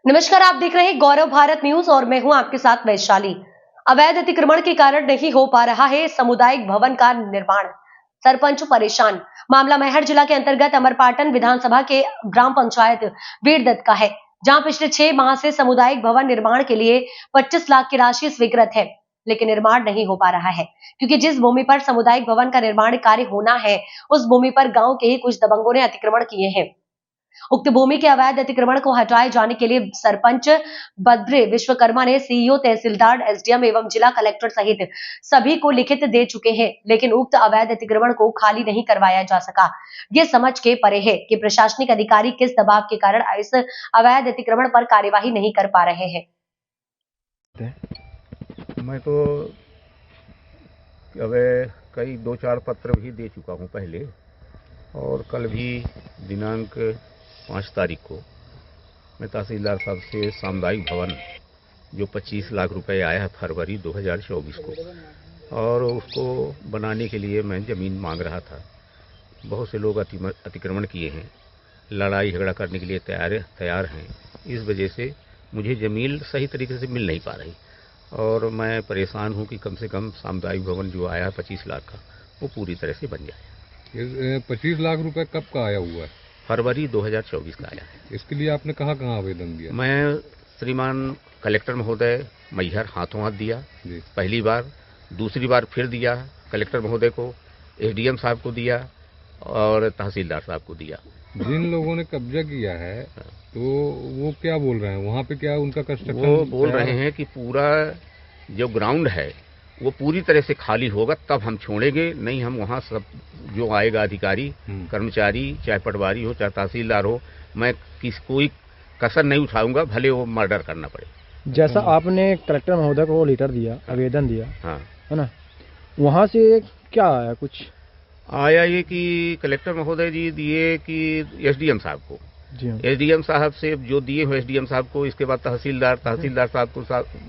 नमस्कार, आप देख रहे हैं गौरव भारत न्यूज और मैं हूं आपके साथ वैशाली। अवैध अतिक्रमण के कारण नहीं हो पा रहा है सामुदायिक भवन का निर्माण, सरपंच परेशान। मामला मैहर जिला के अंतर्गत अमरपाटन विधानसभा के ग्राम पंचायत वीरदत्त का है, जहां पिछले 6 माह से सामुदायिक भवन निर्माण के लिए 25 लाख की राशि स्वीकृत है, लेकिन निर्माण नहीं हो पा रहा है क्योंकि जिस भूमि पर सामुदायिक भवन का निर्माण कार्य होना है, उस भूमि पर गांव के ही कुछ दबंगों ने अतिक्रमण किए हैं। उक्त भूमि के अवैध अतिक्रमण को हटाए जाने के लिए सरपंच बद्रे विश्वकर्मा ने सीईओ, तहसीलदार, एसडीएम एवं जिला कलेक्टर सहित सभी को लिखित दे चुके हैं, लेकिन उक्त अवैध अतिक्रमण को खाली नहीं करवाया जा सका। ये समझ के परे है कि प्रशासनिक अधिकारी किस दबाव के कारण इस अवैध अतिक्रमण पर कार्यवाही नहीं कर पा रहे हैं। मैं तो अब कई 2-4 पत्र भी दे चुका हूँ पहले, और कल भी दिनांक 5 तारीख को मैं तहसीलदार साहब से सामुदायिक भवन जो 25 लाख रुपए आया है फरवरी 2024 को, और उसको बनाने के लिए मैं ज़मीन मांग रहा था। बहुत से लोग अतिक्रमण किए हैं, लड़ाई झगड़ा करने के लिए तैयार हैं। इस वजह से मुझे ज़मीन सही तरीके से मिल नहीं पा रही, और मैं परेशान हूँ कि कम से कम सामुदायिक भवन जो आया है 25 लाख का, वो पूरी तरह से बन जाए। 25 लाख रुपए कब का आया हुआ है? फरवरी 2024 का आया है। इसके लिए आपने कहाँ आवेदन दिया? मैं श्रीमान कलेक्टर महोदय मैहर हाथों हाथ दिया जी। पहली बार, दूसरी बार फिर दिया कलेक्टर महोदय को, एसडीएम साहब को दिया और तहसीलदार साहब को दिया। जिन लोगों ने कब्जा किया है तो वो क्या बोल रहे हैं? वहाँ पे क्या उनका कंस्ट्रक्शन? वो बोल रहे हैं कि पूरा जो ग्राउंड है वो पूरी तरह से खाली होगा तब हम छोड़ेंगे, नहीं हम वहाँ सब जो आएगा अधिकारी कर्मचारी, चाहे पटवारी हो चाहे तहसीलदार हो, मैं कोई कसर नहीं उठाऊंगा, भले वो मर्डर करना पड़े। जैसा आपने कलेक्टर महोदय को लेटर दिया, आवेदन दिया, हाँ है ना, वहाँ से क्या आया? कुछ आया ये कि कलेक्टर महोदय जी दिए कि एसडीएम साहब को, एसडीएम साहब से जो दिए हो एसडीएम साहब को, इसके बाद तहसीलदार साहब को,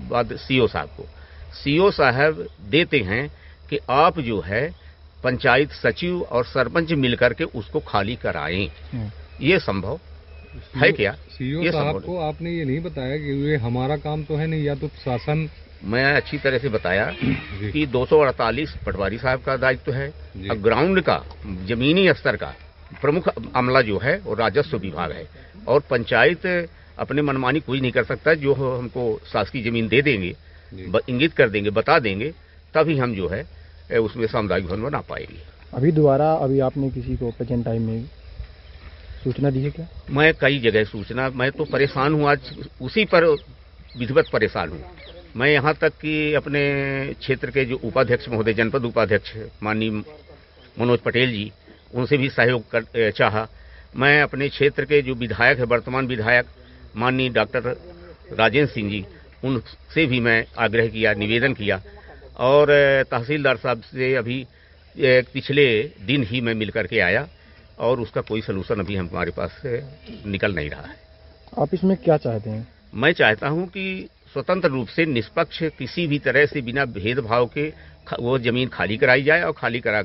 बाद सीओ साहब को। सीओ साहब देते हैं कि आप जो है पंचायत सचिव और सरपंच मिलकर के उसको खाली कराएं। ये संभव है क्या? सीओ साहब को आपने ये नहीं बताया कि ये हमारा काम तो है नहीं, या तो शासन? मैं अच्छी तरह से बताया कि 248 पटवारी साहब का दायित्व है, और ग्राउंड का जमीनी स्तर का प्रमुख अमला जो है वो राजस्व विभाग है, और पंचायत अपने मनमानी कोई नहीं कर सकता। जो हमको शासकीय जमीन दे देंगे, इंगित कर देंगे, बता देंगे, तभी हम जो है उसमें सामुदायिक भवन बना पाएंगे। अभी दोबारा आपने किसी को प्रेजेंट टाइम में सूचना दी है क्या? मैं कई जगह सूचना, मैं तो परेशान हूँ, आज उसी पर विधिवत परेशान हूँ। मैं यहाँ तक कि अपने क्षेत्र के जो उपाध्यक्ष महोदय, जनपद उपाध्यक्ष माननीय मनोज पटेल जी, उनसे भी सहयोग चाहा। मैं अपने क्षेत्र के जो विधायक है, वर्तमान विधायक माननीय डॉक्टर राजेंद्र सिंह जी, उनसे भी मैं आग्रह किया, निवेदन किया, और तहसीलदार साहब से अभी पिछले दिन ही मैं मिल करके आया, और उसका कोई सलूशन अभी हमारे पास से निकल नहीं रहा है। आप इसमें क्या चाहते हैं? मैं चाहता हूं कि स्वतंत्र रूप से निष्पक्ष किसी भी तरह से बिना भेदभाव के वो जमीन खाली कराई जाए, और खाली करा कर